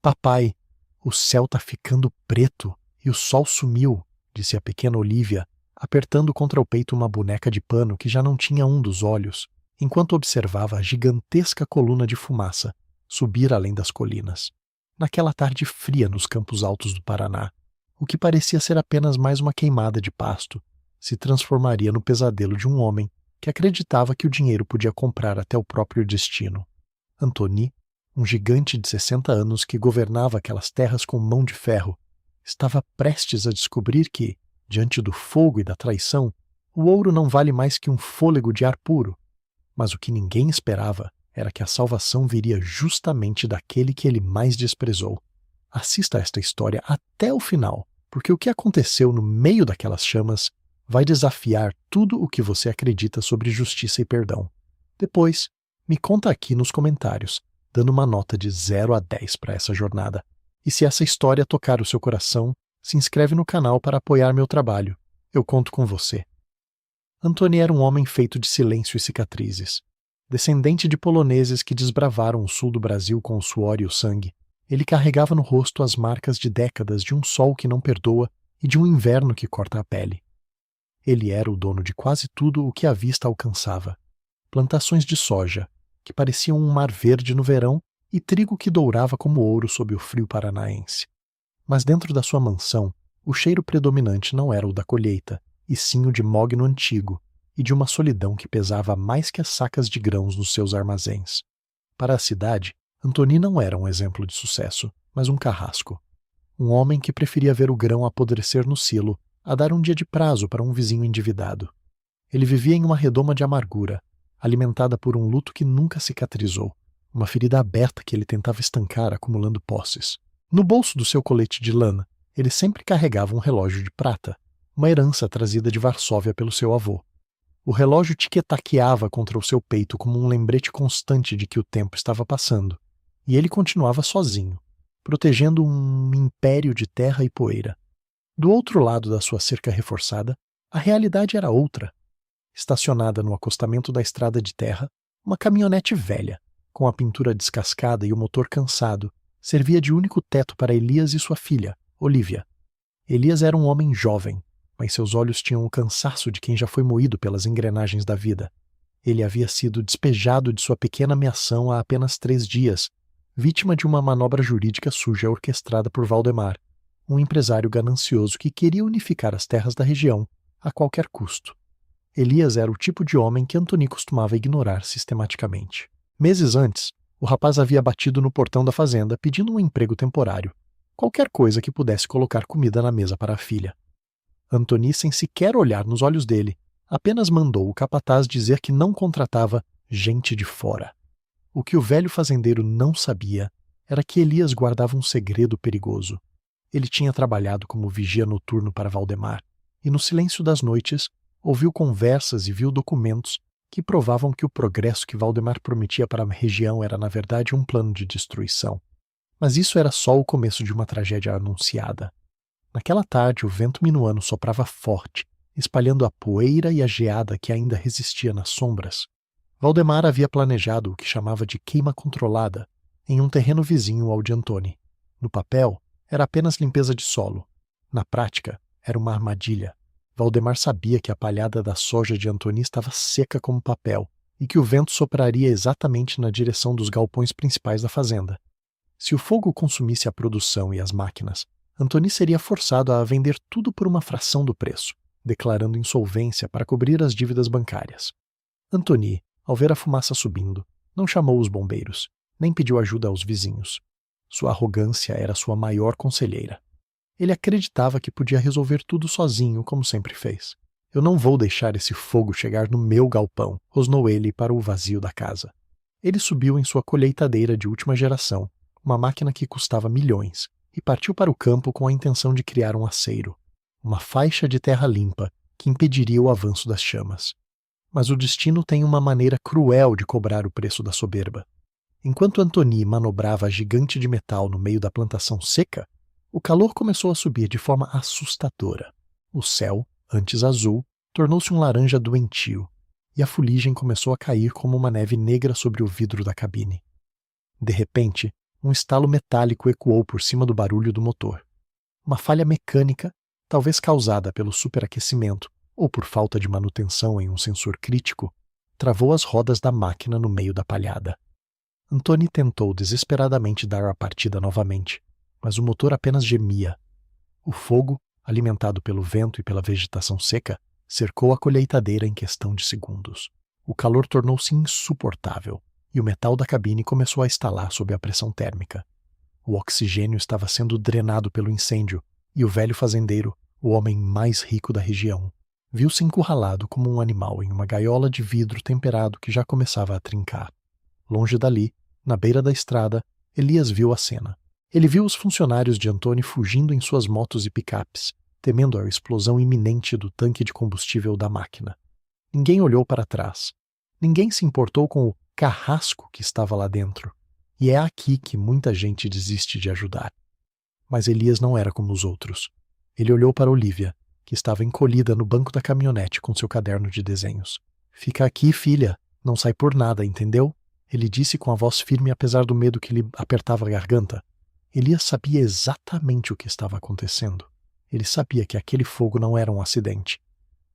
Papai, o céu tá ficando preto e o sol sumiu, disse a pequena Olivia, apertando contra o peito uma boneca de pano que já não tinha um dos olhos, enquanto observava a gigantesca coluna de fumaça subir além das colinas. Naquela tarde fria nos campos altos do Paraná, o que parecia ser apenas mais uma queimada de pasto se transformaria no pesadelo de um homem que acreditava que o dinheiro podia comprar até o próprio destino. Antony, um gigante de 60 anos que governava aquelas terras com mão de ferro, estava prestes a descobrir que, diante do fogo e da traição, o ouro não vale mais que um fôlego de ar puro. Mas o que ninguém esperava era que a salvação viria justamente daquele que ele mais desprezou. Assista a esta história até o final, porque o que aconteceu no meio daquelas chamas vai desafiar tudo o que você acredita sobre justiça e perdão. Depois, me conta aqui nos comentários, dando uma nota de 0 a 10 para essa jornada. E se essa história tocar o seu coração, se inscreve no canal para apoiar meu trabalho. Eu conto com você. Antony era um homem feito de silêncio e cicatrizes. Descendente de poloneses que desbravaram o sul do Brasil com o suor e o sangue, ele carregava no rosto as marcas de décadas de um sol que não perdoa e de um inverno que corta a pele. Ele era o dono de quase tudo o que a vista alcançava. Plantações de soja, que pareciam um mar verde no verão, e trigo que dourava como ouro sob o frio paranaense. Mas dentro da sua mansão, o cheiro predominante não era o da colheita, e sim o de mogno antigo, e de uma solidão que pesava mais que as sacas de grãos nos seus armazéns. Para a cidade, Antony não era um exemplo de sucesso, mas um carrasco. Um homem que preferia ver o grão apodrecer no silo a dar um dia de prazo para um vizinho endividado. Ele vivia em uma redoma de amargura, alimentada por um luto que nunca cicatrizou, uma ferida aberta que ele tentava estancar acumulando posses. No bolso do seu colete de lã, ele sempre carregava um relógio de prata, uma herança trazida de Varsóvia pelo seu avô. O relógio tiquetaqueava contra o seu peito como um lembrete constante de que o tempo estava passando, e ele continuava sozinho, protegendo um império de terra e poeira. Do outro lado da sua cerca reforçada, a realidade era outra. Estacionada no acostamento da estrada de terra, uma caminhonete velha, com a pintura descascada e o motor cansado, servia de único teto para Elias e sua filha, Olivia. Elias era um homem jovem, mas seus olhos tinham o cansaço de quem já foi moído pelas engrenagens da vida. Ele havia sido despejado de sua pequena ameação há apenas 3 dias, vítima de uma manobra jurídica suja orquestrada por Valdemar, um empresário ganancioso que queria unificar as terras da região a qualquer custo. Elias era o tipo de homem que Antony costumava ignorar sistematicamente. Meses antes, o rapaz havia batido no portão da fazenda pedindo um emprego temporário, qualquer coisa que pudesse colocar comida na mesa para a filha. Antony, sem sequer olhar nos olhos dele, apenas mandou o capataz dizer que não contratava gente de fora. O que o velho fazendeiro não sabia era que Elias guardava um segredo perigoso. Ele tinha trabalhado como vigia noturno para Valdemar, e no silêncio das noites ouviu conversas e viu documentos que provavam que o progresso que Valdemar prometia para a região era na verdade um plano de destruição. Mas isso era só o começo de uma tragédia anunciada. Naquela tarde o vento minuano soprava forte, espalhando a poeira e a geada que ainda resistia nas sombras. Valdemar havia planejado o que chamava de queima controlada, em um terreno vizinho ao de Antony. No papel, era apenas limpeza de solo. Na prática, era uma armadilha. Valdemar sabia que a palhada da soja de Antony estava seca como papel e que o vento sopraria exatamente na direção dos galpões principais da fazenda. Se o fogo consumisse a produção e as máquinas, Antony seria forçado a vender tudo por uma fração do preço, declarando insolvência para cobrir as dívidas bancárias. Antony, ao ver a fumaça subindo, não chamou os bombeiros, nem pediu ajuda aos vizinhos. Sua arrogância era sua maior conselheira. Ele acreditava que podia resolver tudo sozinho, como sempre fez. Eu não vou deixar esse fogo chegar no meu galpão, rosnou ele para o vazio da casa. Ele subiu em sua colheitadeira de última geração, uma máquina que custava milhões, e partiu para o campo com a intenção de criar um aceiro, uma faixa de terra limpa que impediria o avanço das chamas. Mas o destino tem uma maneira cruel de cobrar o preço da soberba. Enquanto Antony manobrava a gigante de metal no meio da plantação seca, o calor começou a subir de forma assustadora. O céu, antes azul, tornou-se um laranja doentio, e a fuligem começou a cair como uma neve negra sobre o vidro da cabine. De repente, um estalo metálico ecoou por cima do barulho do motor. Uma falha mecânica, talvez causada pelo superaquecimento ou por falta de manutenção em um sensor crítico, travou as rodas da máquina no meio da palhada. Antony tentou desesperadamente dar a partida novamente, mas o motor apenas gemia. O fogo, alimentado pelo vento e pela vegetação seca, cercou a colheitadeira em questão de segundos. O calor tornou-se insuportável e o metal da cabine começou a estalar sob a pressão térmica. O oxigênio estava sendo drenado pelo incêndio e o velho fazendeiro, o homem mais rico da região, viu-se encurralado como um animal em uma gaiola de vidro temperado que já começava a trincar. Longe dali, na beira da estrada, Elias viu a cena. Ele viu os funcionários de Antony fugindo em suas motos e picapes, temendo a explosão iminente do tanque de combustível da máquina. Ninguém olhou para trás. Ninguém se importou com o carrasco que estava lá dentro. E é aqui que muita gente desiste de ajudar. Mas Elias não era como os outros. Ele olhou para Olivia, que estava encolhida no banco da caminhonete com seu caderno de desenhos. "Fica aqui, filha. Não sai por nada, entendeu?" Ele disse com a voz firme apesar do medo que lhe apertava a garganta. Elias sabia exatamente o que estava acontecendo. Ele sabia que aquele fogo não era um acidente.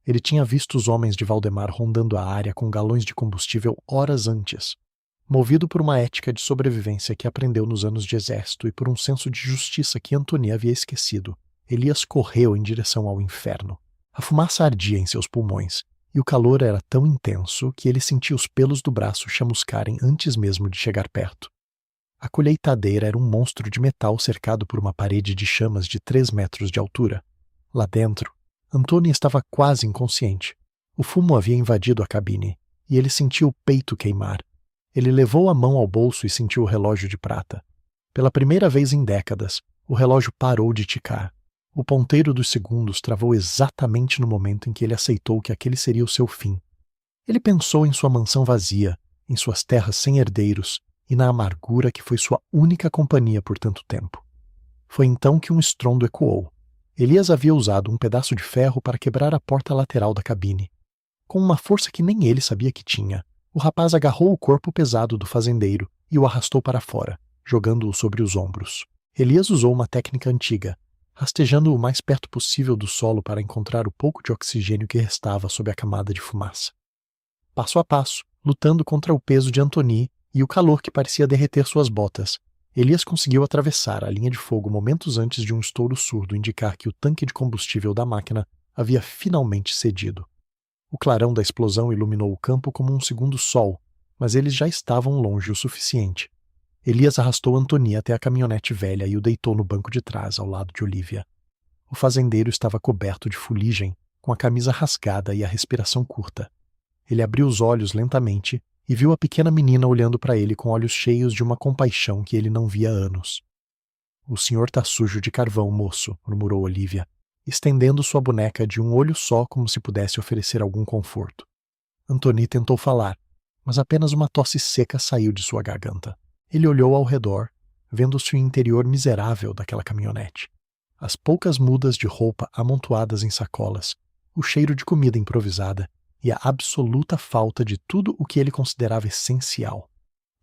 Ele tinha visto os homens de Valdemar rondando a área com galões de combustível horas antes. Movido por uma ética de sobrevivência que aprendeu nos anos de exército e por um senso de justiça que Antony havia esquecido, Elias correu em direção ao inferno. A fumaça ardia em seus pulmões, e o calor era tão intenso que ele sentia os pelos do braço chamuscarem antes mesmo de chegar perto. A colheitadeira era um monstro de metal cercado por uma parede de chamas de 3 metros de altura. Lá dentro, Antony estava quase inconsciente. O fumo havia invadido a cabine, e ele sentiu o peito queimar. Ele levou a mão ao bolso e sentiu o relógio de prata. Pela primeira vez em décadas, o relógio parou de ticar. O ponteiro dos segundos travou exatamente no momento em que ele aceitou que aquele seria o seu fim. Ele pensou em sua mansão vazia, em suas terras sem herdeiros e na amargura que foi sua única companhia por tanto tempo. Foi então que um estrondo ecoou. Elias havia usado um pedaço de ferro para quebrar a porta lateral da cabine. Com uma força que nem ele sabia que tinha, o rapaz agarrou o corpo pesado do fazendeiro e o arrastou para fora, jogando-o sobre os ombros. Elias usou uma técnica antiga, rastejando o mais perto possível do solo para encontrar o pouco de oxigênio que restava sob a camada de fumaça. Passo a passo, lutando contra o peso de Antony e o calor que parecia derreter suas botas, Elias conseguiu atravessar a linha de fogo momentos antes de um estouro surdo indicar que o tanque de combustível da máquina havia finalmente cedido. O clarão da explosão iluminou o campo como um segundo sol, mas eles já estavam longe o suficiente. Elias arrastou Antony até a caminhonete velha e o deitou no banco de trás, ao lado de Olivia. O fazendeiro estava coberto de fuligem, com a camisa rasgada e a respiração curta. Ele abriu os olhos lentamente e viu a pequena menina olhando para ele com olhos cheios de uma compaixão que ele não via há anos. "O senhor tá sujo de carvão, moço", murmurou Olivia, estendendo sua boneca de um olho só como se pudesse oferecer algum conforto. Antony tentou falar, mas apenas uma tosse seca saiu de sua garganta. Ele olhou ao redor, vendo-se o interior miserável daquela caminhonete. As poucas mudas de roupa amontoadas em sacolas, o cheiro de comida improvisada e a absoluta falta de tudo o que ele considerava essencial.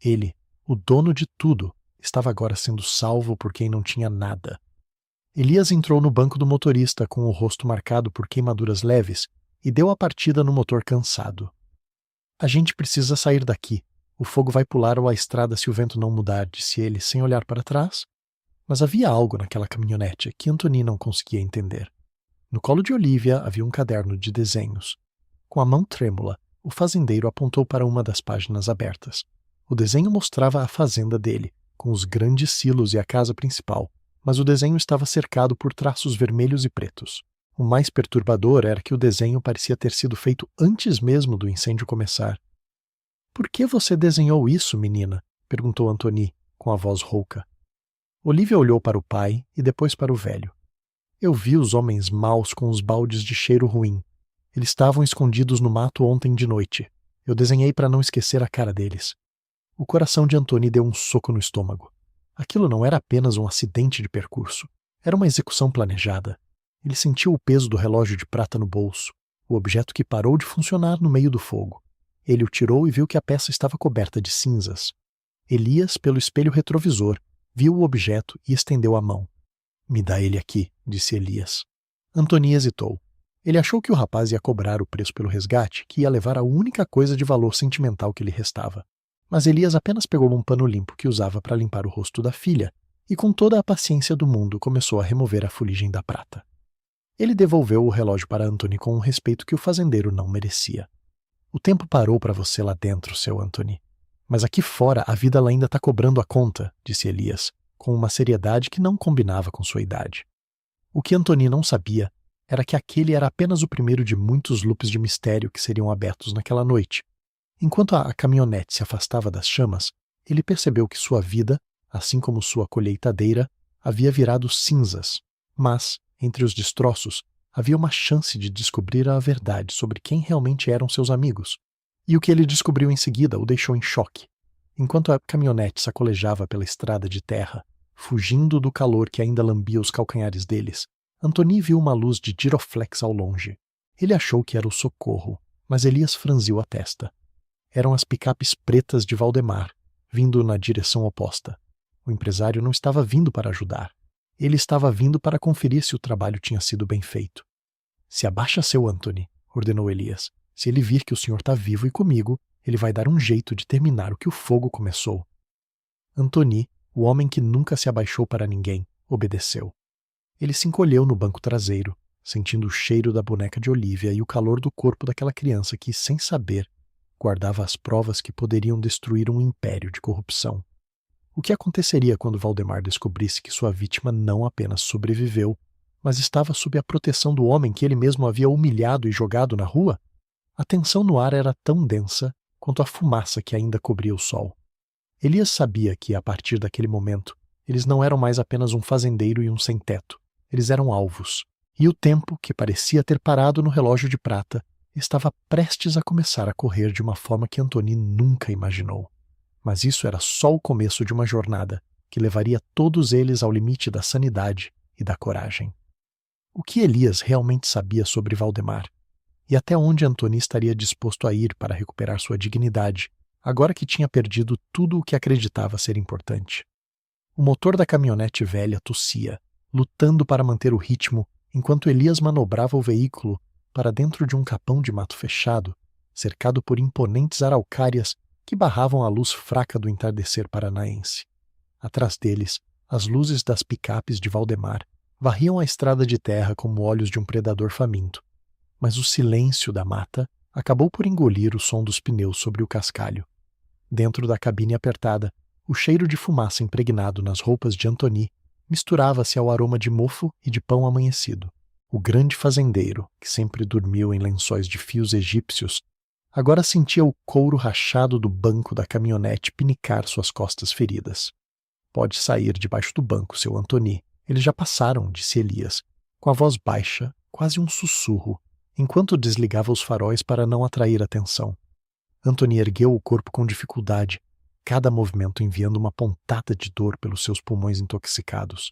Ele, o dono de tudo, estava agora sendo salvo por quem não tinha nada. Elias entrou no banco do motorista com o rosto marcado por queimaduras leves e deu a partida no motor cansado. "A gente precisa sair daqui. O fogo vai pular a estrada se o vento não mudar", disse ele, sem olhar para trás. Mas havia algo naquela caminhonete que Antony não conseguia entender. No colo de Olivia havia um caderno de desenhos. Com a mão trêmula, o fazendeiro apontou para uma das páginas abertas. O desenho mostrava a fazenda dele, com os grandes silos e a casa principal, mas o desenho estava cercado por traços vermelhos e pretos. O mais perturbador era que o desenho parecia ter sido feito antes mesmo do incêndio começar. "Por que você desenhou isso, menina?" perguntou Antony, com a voz rouca. Olivia olhou para o pai e depois para o velho. "Eu vi os homens maus com os baldes de cheiro ruim. Eles estavam escondidos no mato ontem de noite. Eu desenhei para não esquecer a cara deles." O coração de Antony deu um soco no estômago. Aquilo não era apenas um acidente de percurso. Era uma execução planejada. Ele sentiu o peso do relógio de prata no bolso, o objeto que parou de funcionar no meio do fogo. Ele o tirou e viu que a peça estava coberta de cinzas. Elias, pelo espelho retrovisor, viu o objeto e estendeu a mão. Me dá ele aqui, disse Elias. Antony hesitou. Ele achou que o rapaz ia cobrar o preço pelo resgate, que ia levar a única coisa de valor sentimental que lhe restava. Mas Elias apenas pegou um pano limpo que usava para limpar o rosto da filha e, com toda a paciência do mundo, começou a remover a fuligem da prata. Ele devolveu o relógio para Antony com um respeito que o fazendeiro não merecia. O tempo parou para você lá dentro, seu Antony. Mas aqui fora a vida ainda está cobrando a conta, disse Elias, com uma seriedade que não combinava com sua idade. O que Antony não sabia era que aquele era apenas o primeiro de muitos loops de mistério que seriam abertos naquela noite. Enquanto a caminhonete se afastava das chamas, ele percebeu que sua vida, assim como sua colheitadeira, havia virado cinzas, mas, entre os destroços, havia uma chance de descobrir a verdade sobre quem realmente eram seus amigos. E o que ele descobriu em seguida o deixou em choque. Enquanto a caminhonete sacolejava pela estrada de terra, fugindo do calor que ainda lambia os calcanhares deles, Antony viu uma luz de giroflex ao longe. Ele achou que era o socorro, mas Elias franziu a testa. Eram as picapes pretas de Valdemar, vindo na direção oposta. O empresário não estava vindo para ajudar. Ele estava vindo para conferir se o trabalho tinha sido bem feito. Se abaixa, seu Antony, ordenou Elias. Se ele vir que o senhor está vivo e comigo, ele vai dar um jeito de terminar o que o fogo começou. Antony, o homem que nunca se abaixou para ninguém, obedeceu. Ele se encolheu no banco traseiro, sentindo o cheiro da boneca de Olivia e o calor do corpo daquela criança que, sem saber, guardava as provas que poderiam destruir um império de corrupção. O que aconteceria quando Valdemar descobrisse que sua vítima não apenas sobreviveu, mas estava sob a proteção do homem que ele mesmo havia humilhado e jogado na rua? A tensão no ar era tão densa quanto a fumaça que ainda cobria o sol. Elias sabia que, a partir daquele momento, eles não eram mais apenas um fazendeiro e um sem-teto. Eles eram alvos. E o tempo, que parecia ter parado no relógio de prata, estava prestes a começar a correr de uma forma que Antony nunca imaginou. Mas isso era só o começo de uma jornada que levaria todos eles ao limite da sanidade e da coragem. O que Elias realmente sabia sobre Valdemar? E até onde Antony estaria disposto a ir para recuperar sua dignidade, agora que tinha perdido tudo o que acreditava ser importante? O motor da caminhonete velha tossia, lutando para manter o ritmo, enquanto Elias manobrava o veículo para dentro de um capão de mato fechado, cercado por imponentes araucárias que barravam a luz fraca do entardecer paranaense. Atrás deles, as luzes das picapes de Valdemar varriam a estrada de terra como olhos de um predador faminto. Mas o silêncio da mata acabou por engolir o som dos pneus sobre o cascalho. Dentro da cabine apertada, o cheiro de fumaça impregnado nas roupas de Antony misturava-se ao aroma de mofo e de pão amanhecido. O grande fazendeiro, que sempre dormiu em lençóis de fios egípcios, agora sentia o couro rachado do banco da caminhonete pinicar suas costas feridas. Pode sair debaixo do banco, seu Antony. Eles já passaram, disse Elias, com a voz baixa, quase um sussurro, enquanto desligava os faróis para não atrair atenção. Antony ergueu o corpo com dificuldade, cada movimento enviando uma pontada de dor pelos seus pulmões intoxicados.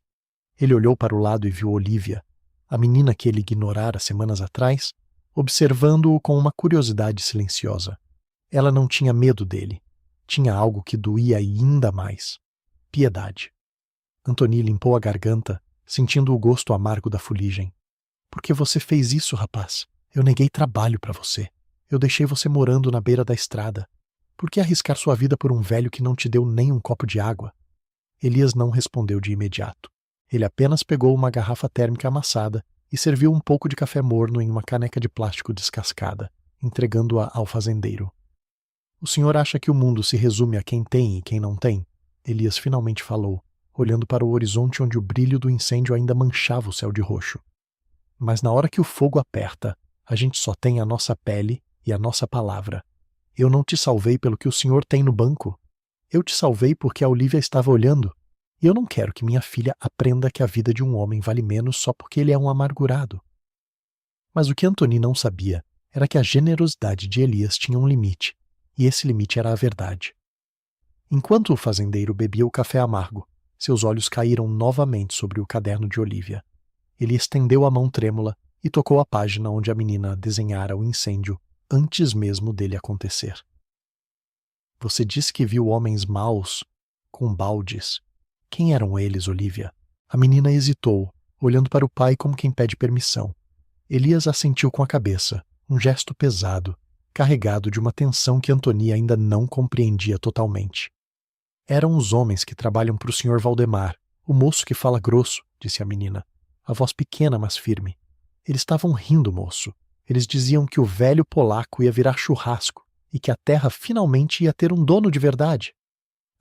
Ele olhou para o lado e viu Olivia, a menina que ele ignorara semanas atrás, observando-o com uma curiosidade silenciosa. Ela não tinha medo dele. Tinha algo que doía ainda mais. Piedade. Antony limpou a garganta, sentindo o gosto amargo da fuligem. Por que você fez isso, rapaz? Eu neguei trabalho para você. Eu deixei você morando na beira da estrada. Por que arriscar sua vida por um velho que não te deu nem um copo de água? Elias não respondeu de imediato. Ele apenas pegou uma garrafa térmica amassada e serviu um pouco de café morno em uma caneca de plástico descascada, entregando-a ao fazendeiro. O senhor acha que o mundo se resume a quem tem e quem não tem? Elias finalmente falou, olhando para o horizonte onde o brilho do incêndio ainda manchava o céu de roxo. Mas na hora que o fogo aperta, a gente só tem a nossa pele e a nossa palavra. Eu não te salvei pelo que o senhor tem no banco. Eu te salvei porque a Olivia estava olhando. E eu não quero que minha filha aprenda que a vida de um homem vale menos só porque ele é um amargurado. Mas o que Antony não sabia era que a generosidade de Elias tinha um limite, e esse limite era a verdade. Enquanto o fazendeiro bebia o café amargo, seus olhos caíram novamente sobre o caderno de Olivia. Ele estendeu a mão trêmula e tocou a página onde a menina desenhara o incêndio antes mesmo dele acontecer. Você disse que viu homens maus com baldes Quem eram eles, Olivia? A menina hesitou, olhando para o pai como quem pede permissão. Elias assentiu com a cabeça, um gesto pesado, carregado de uma tensão que Antoni ainda não compreendia totalmente. Eram os homens que trabalham para o Sr. Valdemar, o moço que fala grosso, disse a menina, a voz pequena mas firme. Eles estavam rindo, moço. Eles diziam que o velho polaco ia virar churrasco e que a terra finalmente ia ter um dono de verdade.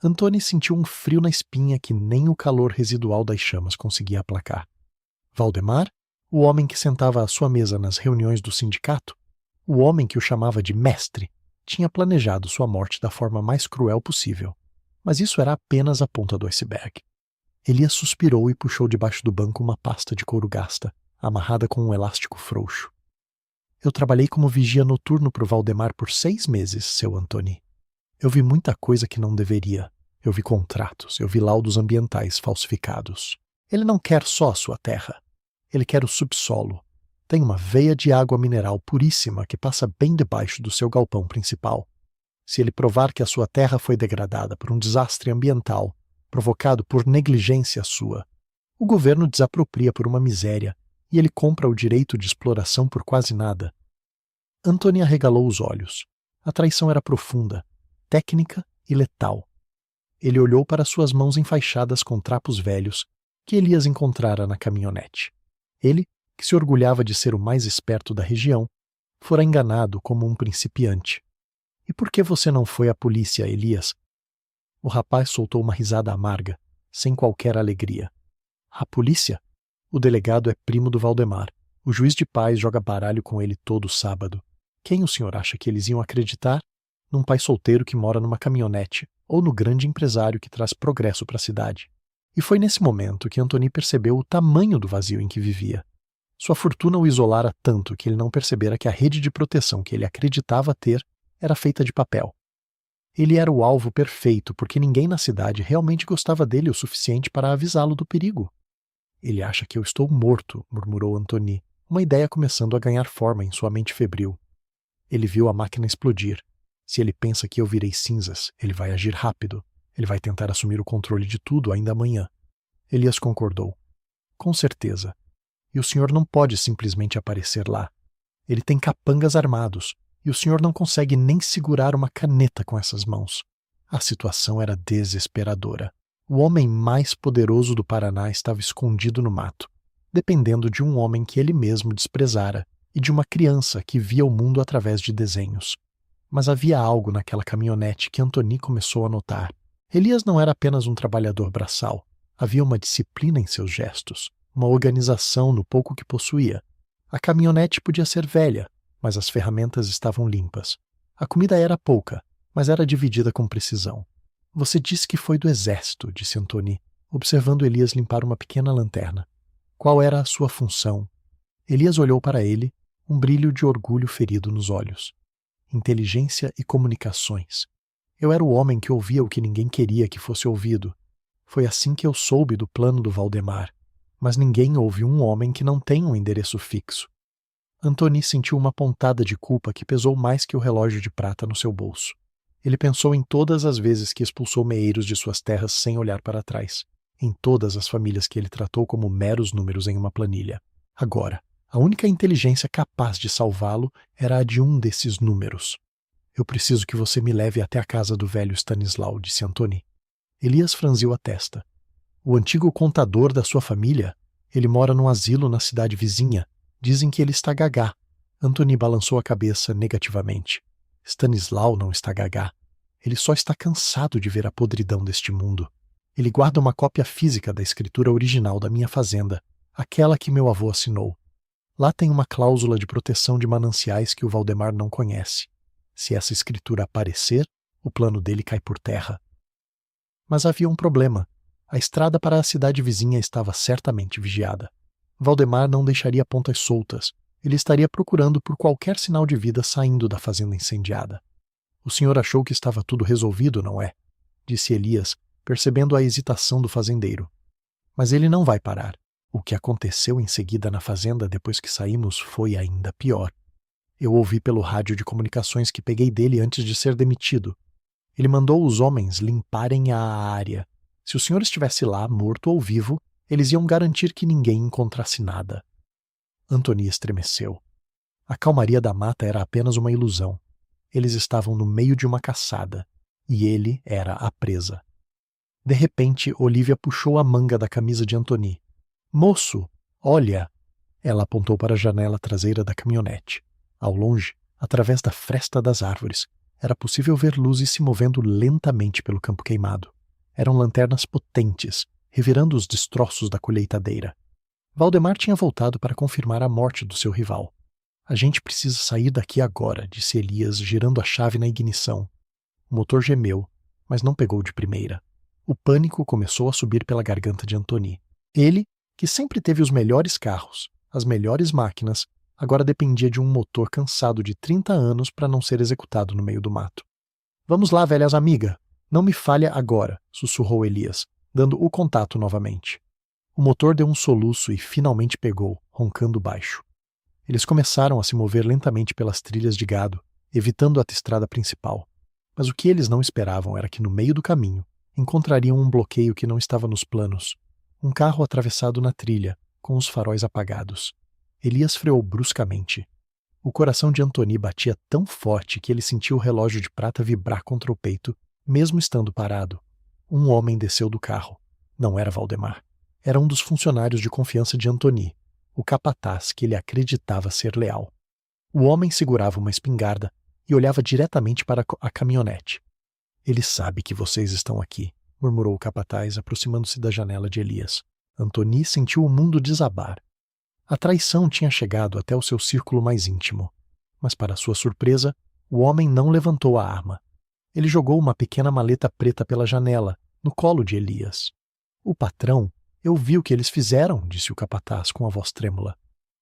Antoni sentiu um frio na espinha que nem o calor residual das chamas conseguia aplacar. Valdemar, o homem que sentava à sua mesa nas reuniões do sindicato, o homem que o chamava de mestre, tinha planejado sua morte da forma mais cruel possível. Mas isso era apenas a ponta do iceberg. Elias suspirou e puxou debaixo do banco uma pasta de couro gasta, amarrada com um elástico frouxo. Eu trabalhei como vigia noturno para o Valdemar por 6 meses, seu Antoni. Eu vi muita coisa que não deveria. Eu vi contratos, eu vi laudos ambientais falsificados. Ele não quer só a sua terra. Ele quer o subsolo. Tem uma veia de água mineral puríssima que passa bem debaixo do seu galpão principal. Se ele provar que a sua terra foi degradada por um desastre ambiental, provocado por negligência sua, o governo desapropria por uma miséria e ele compra o direito de exploração por quase nada. Antoni arregalou os olhos. A traição era profunda, técnica e letal. Ele olhou para suas mãos enfaixadas com trapos velhos que Elias encontrara na caminhonete. Ele, que se orgulhava de ser o mais esperto da região, fora enganado como um principiante. E por que você não foi à polícia, Elias? O rapaz soltou uma risada amarga, sem qualquer alegria. A polícia? O delegado é primo do Valdemar. O juiz de paz joga baralho com ele todo sábado. Quem o senhor acha que eles iam acreditar? Num pai solteiro que mora numa caminhonete, ou no grande empresário que traz progresso para a cidade. E foi nesse momento que Antoni percebeu o tamanho do vazio em que vivia. Sua fortuna o isolara tanto que ele não percebera que a rede de proteção que ele acreditava ter era feita de papel. Ele era o alvo perfeito porque ninguém na cidade realmente gostava dele o suficiente para avisá-lo do perigo. Ele acha que eu estou morto, murmurou Antoni, uma ideia começando a ganhar forma em sua mente febril. Ele viu a máquina explodir. Se ele pensa que eu virei cinzas, ele vai agir rápido. Ele vai tentar assumir o controle de tudo ainda amanhã. Elias concordou. Com certeza. E o senhor não pode simplesmente aparecer lá. Ele tem capangas armados, e o senhor não consegue nem segurar uma caneta com essas mãos. A situação era desesperadora. O homem mais poderoso do Paraná estava escondido no mato, dependendo de um homem que ele mesmo desprezara e de uma criança que via o mundo através de desenhos. Mas havia algo naquela caminhonete que Antoni começou a notar. Elias não era apenas um trabalhador braçal. Havia uma disciplina em seus gestos, uma organização no pouco que possuía. A caminhonete podia ser velha, mas as ferramentas estavam limpas. A comida era pouca, mas era dividida com precisão. Você disse que foi do exército, disse Antoni, observando Elias limpar uma pequena lanterna. Qual era a sua função? Elias olhou para ele, um brilho de orgulho ferido nos olhos. Inteligência e comunicações. Eu era o homem que ouvia o que ninguém queria que fosse ouvido. Foi assim que eu soube do plano do Valdemar. Mas ninguém ouve um homem que não tem um endereço fixo. Antoni sentiu uma pontada de culpa que pesou mais que o relógio de prata no seu bolso. Ele pensou em todas as vezes que expulsou meeiros de suas terras sem olhar para trás, em todas as famílias que ele tratou como meros números em uma planilha. Agora, a única inteligência capaz de salvá-lo era a de um desses números. Eu preciso que você me leve até a casa do velho Stanislau, disse Antoni. Elias franziu a testa. O antigo contador da sua família? Ele mora num asilo na cidade vizinha. Dizem que ele está gagá. Antoni balançou a cabeça negativamente. Stanislau não está gagá. Ele só está cansado de ver a podridão deste mundo. Ele guarda uma cópia física da escritura original da minha fazenda, aquela que meu avô assinou. Lá tem uma cláusula de proteção de mananciais que o Valdemar não conhece. Se essa escritura aparecer, o plano dele cai por terra. Mas havia um problema. A estrada para a cidade vizinha estava certamente vigiada. Valdemar não deixaria pontas soltas. Ele estaria procurando por qualquer sinal de vida saindo da fazenda incendiada. O senhor achou que estava tudo resolvido, não é? Disse Elias, percebendo a hesitação do fazendeiro. Mas ele não vai parar. O que aconteceu em seguida na fazenda depois que saímos foi ainda pior. Eu ouvi pelo rádio de comunicações que peguei dele antes de ser demitido. Ele mandou os homens limparem a área. Se o senhor estivesse lá, morto ou vivo, eles iam garantir que ninguém encontrasse nada. Anthony estremeceu. A calmaria da mata era apenas uma ilusão. Eles estavam no meio de uma caçada, e ele era a presa. De repente, Olivia puxou a manga da camisa de Anthony. Moço, olha! Ela apontou para a janela traseira da caminhonete. Ao longe, através da fresta das árvores, era possível ver luzes se movendo lentamente pelo campo queimado. Eram lanternas potentes, revirando os destroços da colheitadeira. Valdemar tinha voltado para confirmar a morte do seu rival. A gente precisa sair daqui agora, disse Elias, girando a chave na ignição. O motor gemeu, mas não pegou de primeira. O pânico começou a subir pela garganta de Anthony. Ele, que sempre teve os melhores carros, as melhores máquinas, agora dependia de um motor cansado de 30 anos para não ser executado no meio do mato. Vamos lá, velhas amiga. Não me falha agora, sussurrou Elias, dando o contato novamente. O motor deu um soluço e finalmente pegou, roncando baixo. Eles começaram a se mover lentamente pelas trilhas de gado, evitando a estrada principal. Mas o que eles não esperavam era que no meio do caminho encontrariam um bloqueio que não estava nos planos. Um carro atravessado na trilha, com os faróis apagados. Elias freou bruscamente. O coração de Anthony batia tão forte que ele sentiu o relógio de prata vibrar contra o peito, mesmo estando parado. Um homem desceu do carro. Não era Valdemar. Era um dos funcionários de confiança de Anthony, o capataz que ele acreditava ser leal. O homem segurava uma espingarda e olhava diretamente para a caminhonete. Ele sabe que vocês estão aqui, murmurou o capataz, aproximando-se da janela de Elias. Anthony sentiu o mundo desabar. A traição tinha chegado até o seu círculo mais íntimo. Mas, para sua surpresa, o homem não levantou a arma. Ele jogou uma pequena maleta preta pela janela, no colo de Elias. O patrão, eu vi o que eles fizeram, disse o capataz com a voz trêmula.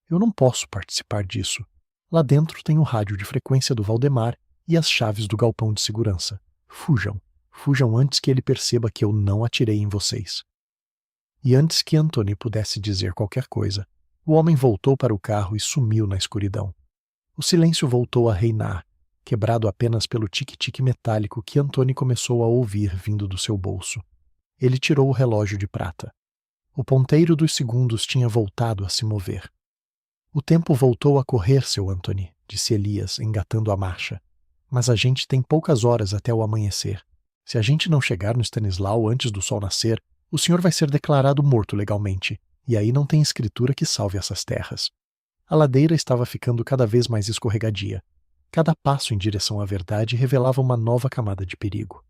Eu não posso participar disso. Lá dentro tem o rádio de frequência do Valdemar e as chaves do galpão de segurança. Fujam. Fujam antes que ele perceba que eu não atirei em vocês. E antes que Anthony pudesse dizer qualquer coisa, o homem voltou para o carro e sumiu na escuridão. O silêncio voltou a reinar, quebrado apenas pelo tique-tique metálico que Anthony começou a ouvir vindo do seu bolso. Ele tirou o relógio de prata. O ponteiro dos segundos tinha voltado a se mover. O tempo voltou a correr, seu Anthony, disse Elias, engatando a marcha. Mas a gente tem poucas horas até o amanhecer. Se a gente não chegar no Stanislau antes do sol nascer, o senhor vai ser declarado morto legalmente, e aí não tem escritura que salve essas terras. A ladeira estava ficando cada vez mais escorregadia. Cada passo em direção à verdade revelava uma nova camada de perigo.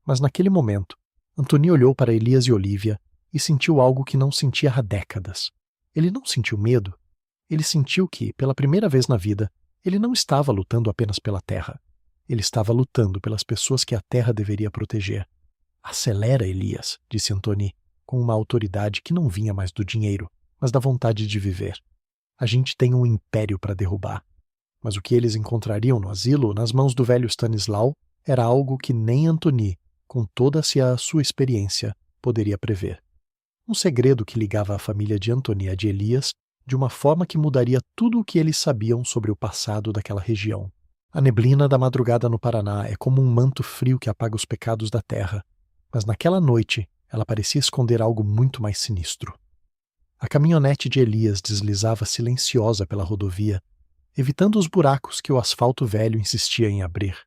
Mas naquele momento, Anthony olhou para Elias e Olivia e sentiu algo que não sentia há décadas. Ele não sentiu medo. Ele sentiu que, pela primeira vez na vida, ele não estava lutando apenas pela terra. Ele estava lutando pelas pessoas que a terra deveria proteger. Acelera, Elias, disse Anthony, com uma autoridade que não vinha mais do dinheiro, mas da vontade de viver. A gente tem um império para derrubar. Mas o que eles encontrariam no asilo, nas mãos do velho Stanislau, era algo que nem Anthony, com toda a sua experiência, poderia prever. Um segredo que ligava a família de Anthony à de Elias de uma forma que mudaria tudo o que eles sabiam sobre o passado daquela região. A neblina da madrugada no Paraná é como um manto frio que apaga os pecados da terra, mas naquela noite ela parecia esconder algo muito mais sinistro. A caminhonete de Elias deslizava silenciosa pela rodovia, evitando os buracos que o asfalto velho insistia em abrir.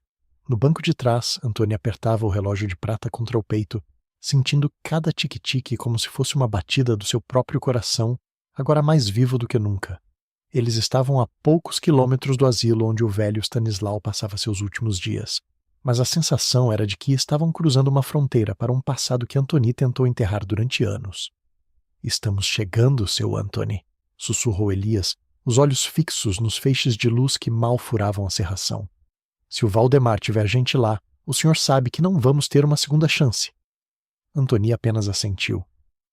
No banco de trás, Anthony apertava o relógio de prata contra o peito, sentindo cada tique-tique como se fosse uma batida do seu próprio coração, agora mais vivo do que nunca. Eles estavam a poucos quilômetros do asilo onde o velho Stanislau passava seus últimos dias, mas a sensação era de que estavam cruzando uma fronteira para um passado que Anthony tentou enterrar durante anos. Estamos chegando, seu Anthony, sussurrou Elias, os olhos fixos nos feixes de luz que mal furavam a cerração. Se o Valdemar tiver gente lá, o senhor sabe que não vamos ter uma segunda chance. Anthony apenas assentiu.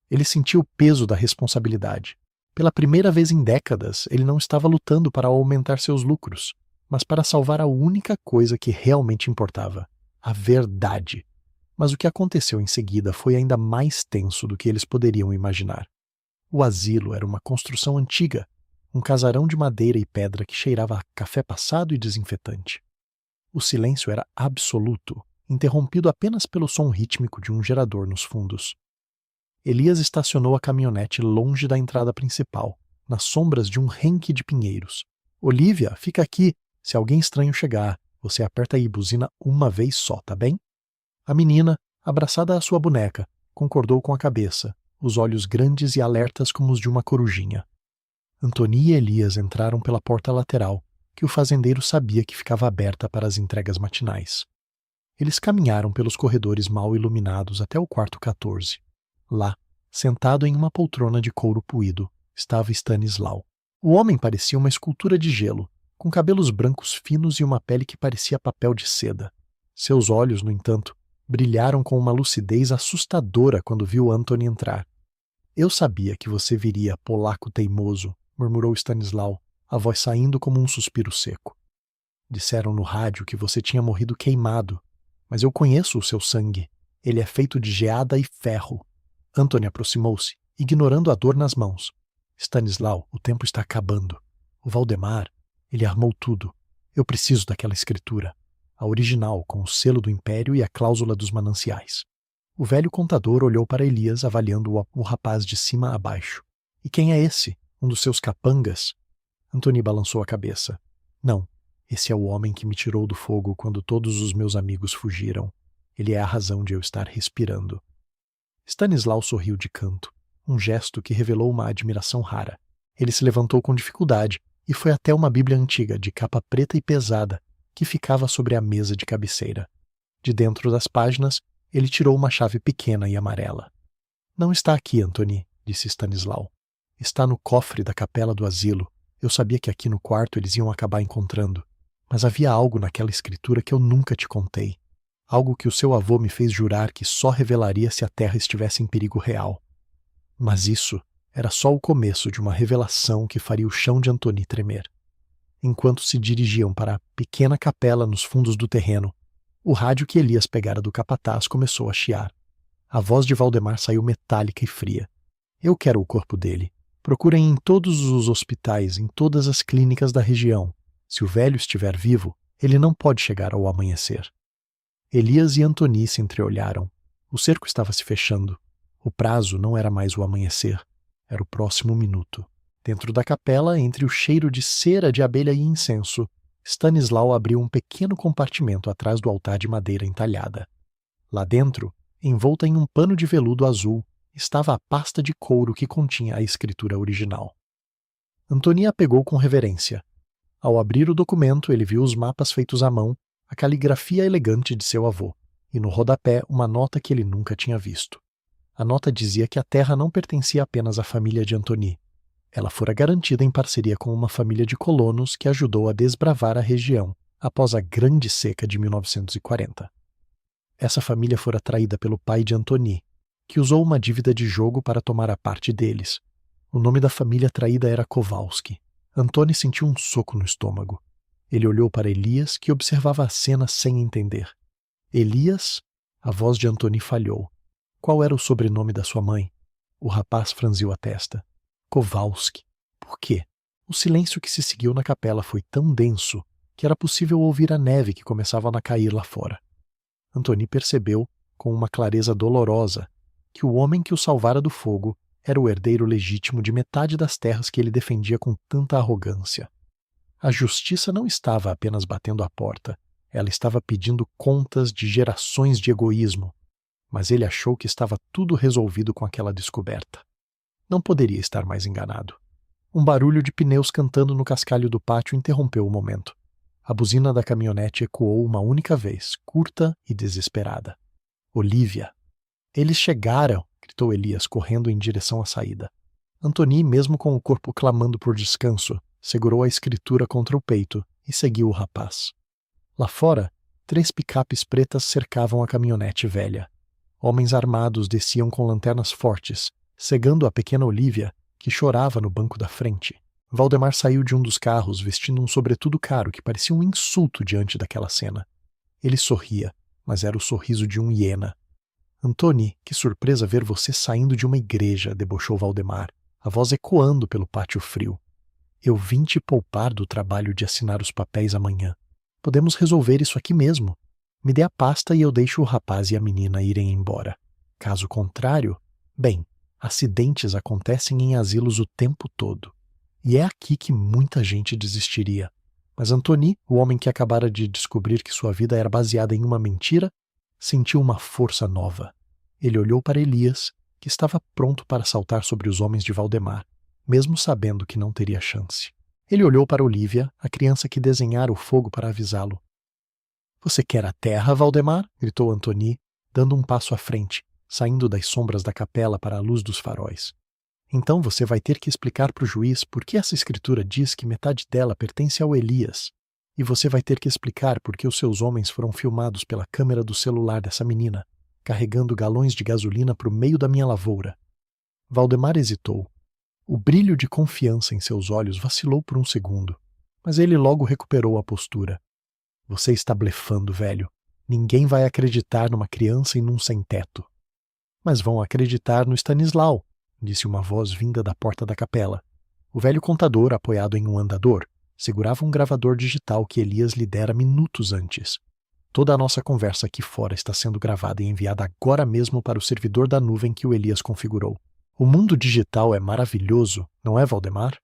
Ele sentiu o peso da responsabilidade. Pela primeira vez em décadas, ele não estava lutando para aumentar seus lucros, mas para salvar a única coisa que realmente importava, a verdade. Mas o que aconteceu em seguida foi ainda mais tenso do que eles poderiam imaginar. O asilo era uma construção antiga, um casarão de madeira e pedra que cheirava a café passado e desinfetante. O silêncio era absoluto, interrompido apenas pelo som rítmico de um gerador nos fundos. Elias estacionou a caminhonete longe da entrada principal, nas sombras de um renque de pinheiros. Olivia, fica aqui. Se alguém estranho chegar, você aperta aí e buzina uma vez só, tá bem? A menina, abraçada à sua boneca, concordou com a cabeça, os olhos grandes e alertas como os de uma corujinha. Antony e Elias entraram pela porta lateral, que o fazendeiro sabia que ficava aberta para as entregas matinais. Eles caminharam pelos corredores mal iluminados até o quarto 14. Lá, sentado em uma poltrona de couro puído, estava Stanislau. O homem parecia uma escultura de gelo, com cabelos brancos finos e uma pele que parecia papel de seda. Seus olhos, no entanto, brilharam com uma lucidez assustadora quando viu Antony entrar. Eu sabia que você viria, polaco teimoso, murmurou Stanislau, a voz saindo como um suspiro seco. Disseram no rádio que você tinha morrido queimado, mas eu conheço o seu sangue. Ele é feito de geada e ferro. Antony aproximou-se, ignorando a dor nas mãos. Stanislau, o tempo está acabando. O Valdemar, ele armou tudo. Eu preciso daquela escritura. A original, com o selo do Império e a cláusula dos mananciais. O velho contador olhou para Elias, avaliando o rapaz de cima a baixo. E quem é esse? Um dos seus capangas? Antony balançou a cabeça. Não, esse é o homem que me tirou do fogo quando todos os meus amigos fugiram. Ele é a razão de eu estar respirando. Stanislau sorriu de canto, um gesto que revelou uma admiração rara. Ele se levantou com dificuldade e foi até uma Bíblia antiga, de capa preta e pesada, que ficava sobre a mesa de cabeceira. De dentro das páginas, ele tirou uma chave pequena e amarela. Não está aqui, Antony, disse Stanislau. Está no cofre da capela do asilo. Eu sabia que aqui no quarto eles iam acabar encontrando. Mas havia algo naquela escritura que eu nunca te contei. Algo que o seu avô me fez jurar que só revelaria se a terra estivesse em perigo real. Mas isso era só o começo de uma revelação que faria o chão de Antony tremer. Enquanto se dirigiam para a pequena capela nos fundos do terreno, o rádio que Elias pegara do capataz começou a chiar. A voz de Valdemar saiu metálica e fria. Eu quero o corpo dele. Procurem em todos os hospitais, em todas as clínicas da região. Se o velho estiver vivo, ele não pode chegar ao amanhecer. Elias e Antony se entreolharam. O cerco estava se fechando. O prazo não era mais o amanhecer. Era o próximo minuto. Dentro da capela, entre o cheiro de cera de abelha e incenso, Stanislau abriu um pequeno compartimento atrás do altar de madeira entalhada. Lá dentro, envolta em um pano de veludo azul, estava a pasta de couro que continha a escritura original. Antony a pegou com reverência. Ao abrir o documento, ele viu os mapas feitos à mão, a caligrafia elegante de seu avô, e no rodapé uma nota que ele nunca tinha visto. A nota dizia que a terra não pertencia apenas à família de Antony. Ela fora garantida em parceria com uma família de colonos que ajudou a desbravar a região após a Grande Seca de 1940. Essa família fora traída pelo pai de Antony, que usou uma dívida de jogo para tomar a parte deles. O nome da família traída era Kowalski. Antony sentiu um soco no estômago. Ele olhou para Elias, que observava a cena sem entender. Elias? A voz de Antony falhou. Qual era o sobrenome da sua mãe? O rapaz franziu a testa. Kowalski. Por quê? O silêncio que se seguiu na capela foi tão denso que era possível ouvir a neve que começava a cair lá fora. Antony percebeu, com uma clareza dolorosa, que o homem que o salvara do fogo era o herdeiro legítimo de metade das terras que ele defendia com tanta arrogância. A justiça não estava apenas batendo à porta, ela estava pedindo contas de gerações de egoísmo, mas ele achou que estava tudo resolvido com aquela descoberta. Não poderia estar mais enganado. Um barulho de pneus cantando no cascalho do pátio interrompeu o momento. A buzina da caminhonete ecoou uma única vez, curta e desesperada. Olivia! Eles chegaram! Gritou Elias, correndo em direção à saída. Antony, mesmo com o corpo clamando por descanso, segurou a escritura contra o peito e seguiu o rapaz. Lá fora, 3 picapes pretas cercavam a caminhonete velha. Homens armados desciam com lanternas fortes, cegando a pequena Olivia, que chorava no banco da frente. Valdemar saiu de um dos carros vestindo um sobretudo caro que parecia um insulto diante daquela cena. Ele sorria, mas era o sorriso de um hiena. Antony, que surpresa ver você saindo de uma igreja, debochou Valdemar, a voz ecoando pelo pátio frio. Eu vim te poupar do trabalho de assinar os papéis amanhã. Podemos resolver isso aqui mesmo. Me dê a pasta e eu deixo o rapaz e a menina irem embora. Caso contrário, bem, acidentes acontecem em asilos o tempo todo. E é aqui que muita gente desistiria. Mas Antony, o homem que acabara de descobrir que sua vida era baseada em uma mentira, sentiu uma força nova. Ele olhou para Elias, que estava pronto para saltar sobre os homens de Valdemar, mesmo sabendo que não teria chance. Ele olhou para Olivia, a criança que desenhara o fogo para avisá-lo. "Você quer a terra, Valdemar?" gritou Antony, dando um passo à frente, saindo das sombras da capela para a luz dos faróis. "Então você vai ter que explicar para o juiz por que essa escritura diz que metade dela pertence ao Elias. E você vai ter que explicar por que os seus homens foram filmados pela câmera do celular dessa menina, carregando galões de gasolina para o meio da minha lavoura." Valdemar hesitou. O brilho de confiança em seus olhos vacilou por um segundo, mas ele logo recuperou a postura. "Você está blefando, velho. Ninguém vai acreditar numa criança e num sem-teto." "Mas vão acreditar no Stanislau", disse uma voz vinda da porta da capela. O velho contador, apoiado em um andador, segurava um gravador digital que Elias lhe dera minutos antes. "Toda a nossa conversa aqui fora está sendo gravada e enviada agora mesmo para o servidor da nuvem que o Elias configurou. O mundo digital é maravilhoso, não é, Valdemar?"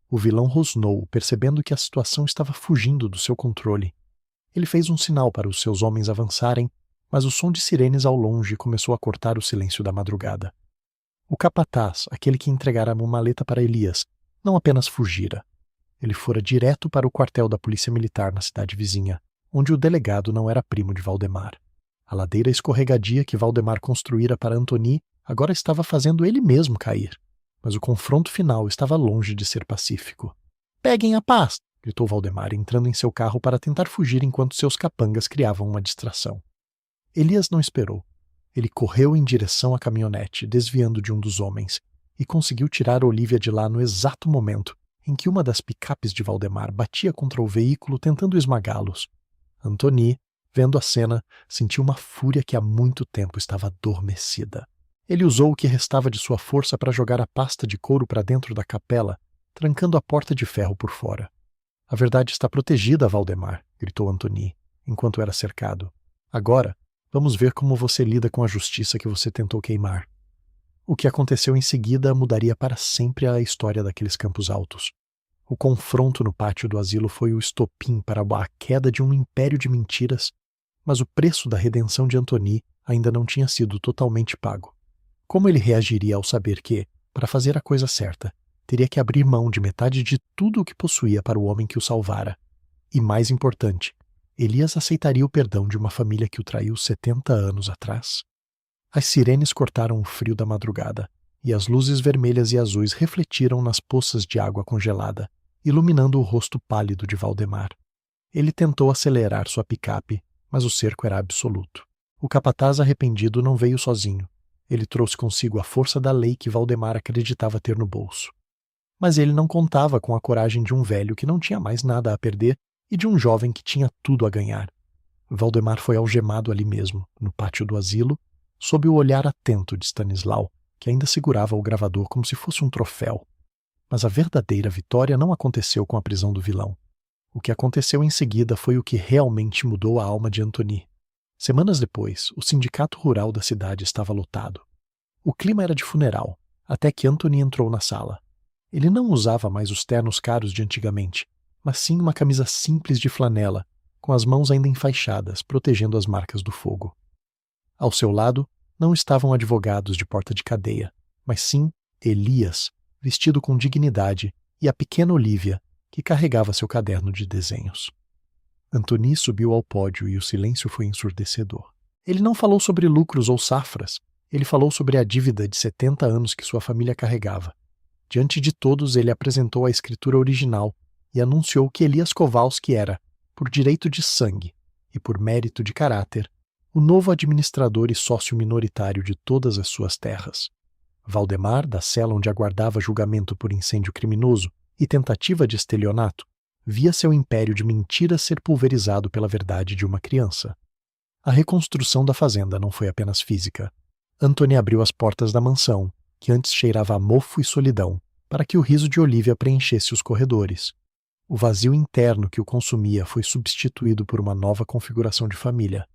O vilão rosnou, percebendo que a situação estava fugindo do seu controle. Ele fez um sinal para os seus homens avançarem, mas o som de sirenes ao longe começou a cortar o silêncio da madrugada. O capataz, aquele que entregara uma maleta para Elias, não apenas fugira. Ele fora direto para o quartel da polícia militar na cidade vizinha, onde o delegado não era primo de Valdemar. A ladeira escorregadia que Valdemar construíra para Antony agora estava fazendo ele mesmo cair. Mas o confronto final estava longe de ser pacífico. "Peguem a paz!" gritou Valdemar, entrando em seu carro para tentar fugir enquanto seus capangas criavam uma distração. Elias não esperou. Ele correu em direção à caminhonete, desviando de um dos homens, e conseguiu tirar Olivia de lá no exato momento em que uma das picapes de Valdemar batia contra o veículo tentando esmagá-los. Antony, vendo a cena, sentiu uma fúria que há muito tempo estava adormecida. Ele usou o que restava de sua força para jogar a pasta de couro para dentro da capela, trancando a porta de ferro por fora. "A verdade está protegida, Valdemar", gritou Antony, enquanto era cercado. "Agora, vamos ver como você lida com a justiça que você tentou queimar." O que aconteceu em seguida mudaria para sempre a história daqueles Campos Altos. O confronto no pátio do asilo foi o estopim para a queda de um império de mentiras, mas o preço da redenção de Antony ainda não tinha sido totalmente pago. Como ele reagiria ao saber que, para fazer a coisa certa, teria que abrir mão de metade de tudo o que possuía para o homem que o salvara? E mais importante, Elias aceitaria o perdão de uma família que o traiu 70 anos atrás? As sirenes cortaram o frio da madrugada, e as luzes vermelhas e azuis refletiram nas poças de água congelada, iluminando o rosto pálido de Valdemar. Ele tentou acelerar sua picape, mas o cerco era absoluto. O capataz arrependido não veio sozinho. Ele trouxe consigo a força da lei que Valdemar acreditava ter no bolso. Mas ele não contava com a coragem de um velho que não tinha mais nada a perder e de um jovem que tinha tudo a ganhar. Valdemar foi algemado ali mesmo, no pátio do asilo, sob o olhar atento de Stanislau, que ainda segurava o gravador como se fosse um troféu. Mas a verdadeira vitória não aconteceu com a prisão do vilão. O que aconteceu em seguida foi o que realmente mudou a alma de Antony. Semanas depois, o sindicato rural da cidade estava lotado. O clima era de funeral, até que Antony entrou na sala. Ele não usava mais os ternos caros de antigamente, mas sim uma camisa simples de flanela, com as mãos ainda enfaixadas, protegendo as marcas do fogo. Ao seu lado, não estavam advogados de porta de cadeia, mas sim Elias, vestido com dignidade, e a pequena Olivia, que carregava seu caderno de desenhos. Antony subiu ao pódio e o silêncio foi ensurdecedor. Ele não falou sobre lucros ou safras, ele falou sobre a dívida de 70 anos que sua família carregava. Diante de todos, ele apresentou a escritura original e anunciou que Elias Kowalski era, por direito de sangue e por mérito de caráter, o novo administrador e sócio minoritário de todas as suas terras. Valdemar, da cela onde aguardava julgamento por incêndio criminoso e tentativa de estelionato, via seu império de mentiras ser pulverizado pela verdade de uma criança. A reconstrução da fazenda não foi apenas física. Antony abriu as portas da mansão, que antes cheirava a mofo e solidão, para que o riso de Olivia preenchesse os corredores. O vazio interno que o consumia foi substituído por uma nova configuração de família.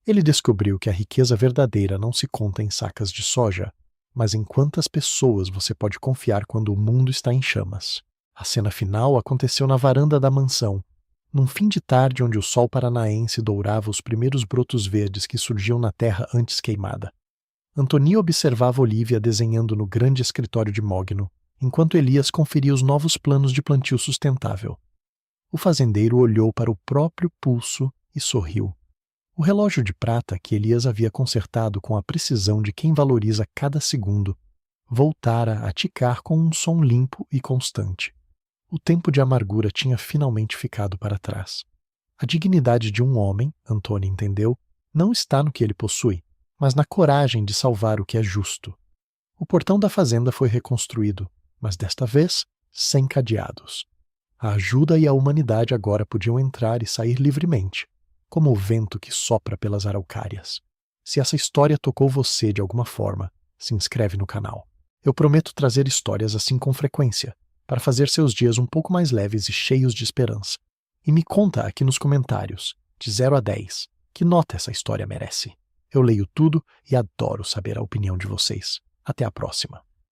Ele descobriu que a riqueza verdadeira não se conta em sacas de soja, mas em quantas pessoas você pode confiar quando o mundo está em chamas. A cena final aconteceu na varanda da mansão, num fim de tarde onde o sol paranaense dourava os primeiros brotos verdes que surgiam na terra antes queimada. Antoni observava Olivia desenhando no grande escritório de Mogno, enquanto Elias conferia os novos planos de plantio sustentável. O fazendeiro olhou para o próprio pulso e sorriu. O relógio de prata que Elias havia consertado com a precisão de quem valoriza cada segundo voltara a ticar com um som limpo e constante. O tempo de amargura tinha finalmente ficado para trás. A dignidade de um homem, Antoni entendeu, não está no que ele possui, mas na coragem de salvar o que é justo. O portão da fazenda foi reconstruído, mas desta vez sem cadeados. A ajuda e a humanidade agora podiam entrar e sair livremente, como o vento que sopra pelas araucárias. Se essa história tocou você de alguma forma, se inscreve no canal. Eu prometo trazer histórias assim com frequência, para fazer seus dias um pouco mais leves e cheios de esperança. E me conta aqui nos comentários, de 0 a 10, que nota essa história merece. Eu leio tudo e adoro saber a opinião de vocês. Até a próxima.